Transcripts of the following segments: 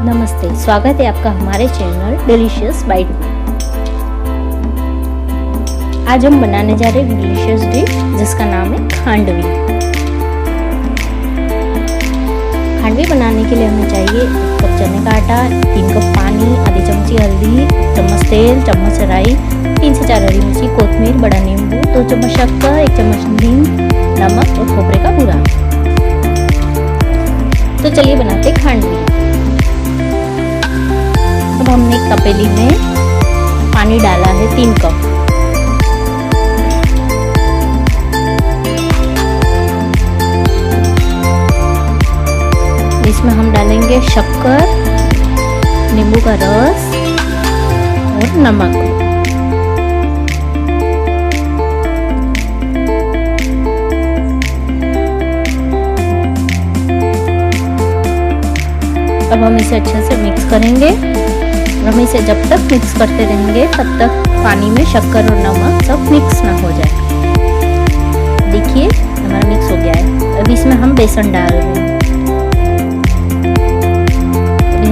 नमस्ते, स्वागत है आपका हमारे चैनल डिलीशियस बाइट में। आज हम बनाने जा रहे हैं डिलीशियस डिश जिसका नाम है खांडवी। खांडवी बनाने के लिए हमें चाहिए 1 कप चने का आटा, 3 कप पानी, आधी चमची हल्दी, चम्मच तेल, चम्मच राई, 3 से 4 हरी मिर्ची, कोथमीर, बड़ा नींबू, 2 चम्मच शक्कर, 1 चम्मच हिंग, नमक और खोपरे का बूरा। तो चलिए बनाते हैं खांडवी। अब हमने एक तपेली में पानी डाला है 3 कप। इसमें हम डालेंगे शक्कर, नींबू का रस और नमक। अब हम इसे अच्छे से मिक्स करेंगे। हम इसे जब तक मिक्स करते रहेंगे तब तक पानी में शक्कर और नमक सब मिक्स ना हो जाए। देखिए हमारा मिक्स हो गया है। अब इसमें हम बेसन डाल रहे हैं।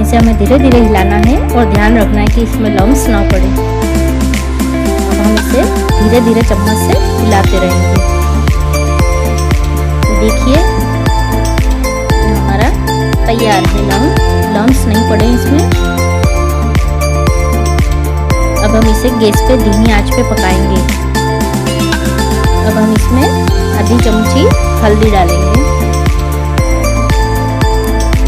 इसे हमें धीरे धीरे हिलाना है और ध्यान रखना है कि इसमें लम्स ना पड़े। अब हम इसे धीरे धीरे चम्मच से हिलाते रहेंगे। तो देखिए हमारा तैयार है। लम्स नहीं पड़े इसमें। अब हम इसे गैस पे धीमी आंच पे पकाएंगे। अब हम इसमें आधी चमची हल्दी डालेंगे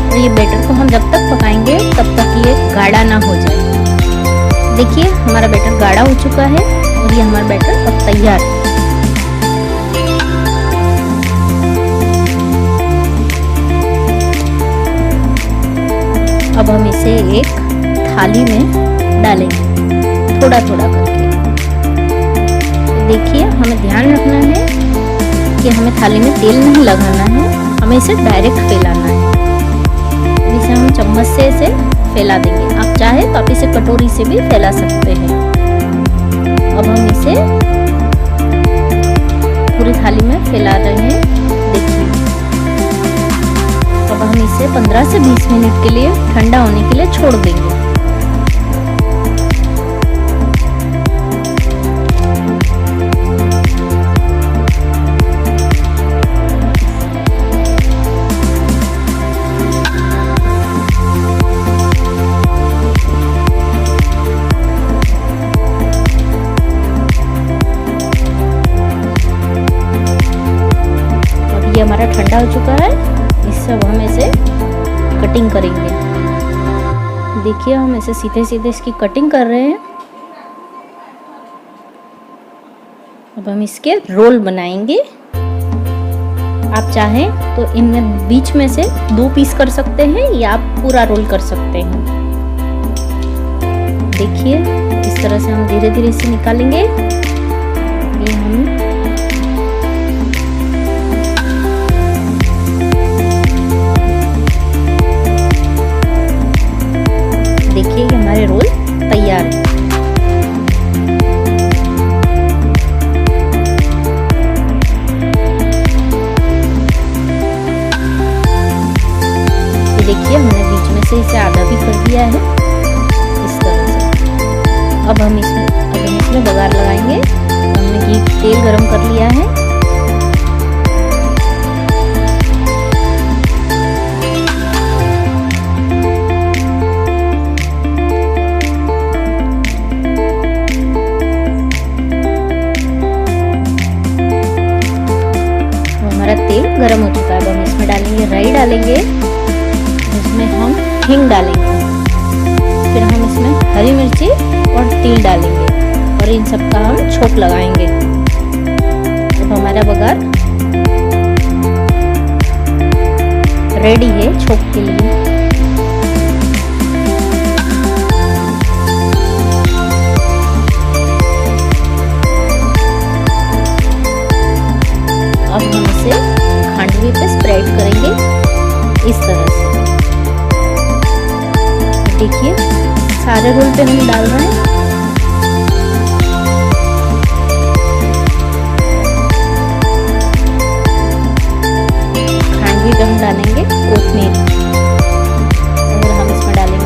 और ये बैटर को हम जब तक पकाएंगे तब तक ये गाढ़ा ना हो जाए। देखिए हमारा बैटर गाढ़ा हो चुका है और ये हमारा बैटर अब तैयार है। अब हम इसे एक थाली में डालेंगे थोड़ा थोड़ा करके। देखिए हमें ध्यान रखना है कि हमें थाली में तेल नहीं लगाना है, हमें इसे डायरेक्ट फैलाना है। इसे हम चम्मच से इसे फैला देंगे। आप चाहे तो आप इसे कटोरी से भी फैला सकते हैं। अब हम इसे पूरी थाली में फैला रहे हैं। देखिए अब हम इसे 15 से 20 मिनट के लिए ठंडा होने के लिए छोड़ देंगे। अब ये हमारा ठंडा हो चुका है। इससे अब हम इसे कटिंग करेंगे। देखिए हम ऐसे सीधे सीधे इसकी कटिंग कर रहे हैं। अब हम इसके रोल बनाएंगे। आप चाहें तो इनमें बीच में से 2 पीस कर सकते हैं या आप पूरा रोल कर सकते हैं। देखिए इस तरह से हम धीरे धीरे इसे निकालेंगे। ये हम देखिए कि हमारे रोल तैयार है। तो देखिए हमने बीच में से इसे आधा भी कर दिया है इस तरह से। अब हम इसमें बघार लगाएंगे। हमने घी तेल गरम कर लिया है। तेल गरम हो चुका है। अब हम इसमें डालेंगे राई डालेंगे, इसमें हम हिंग डालेंगे, फिर हम इसमें हरी मिर्ची और तिल डालेंगे और इन सब का हम छोंक लगाएंगे। अब हमारा बघार रेडी है छोंक के लिए। अब हम इसे खांडवी पे स्प्रेड करेंगे इस तरह से। देखिए सारे रोल पे हम डाल रहे हैं। खांडवी पे हम डालेंगे कोथमीर और हम इसमें डालेंगे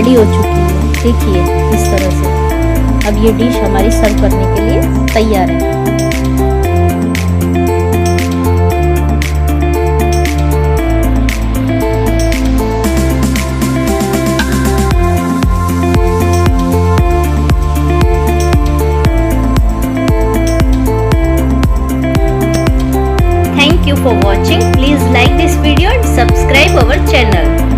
रेडी हो चुकी है, देखिए इस तरह से। अब ये डिश हमारी सर्व करने के लिए तैयार है। Thank you for watching. Please like this video and subscribe our channel.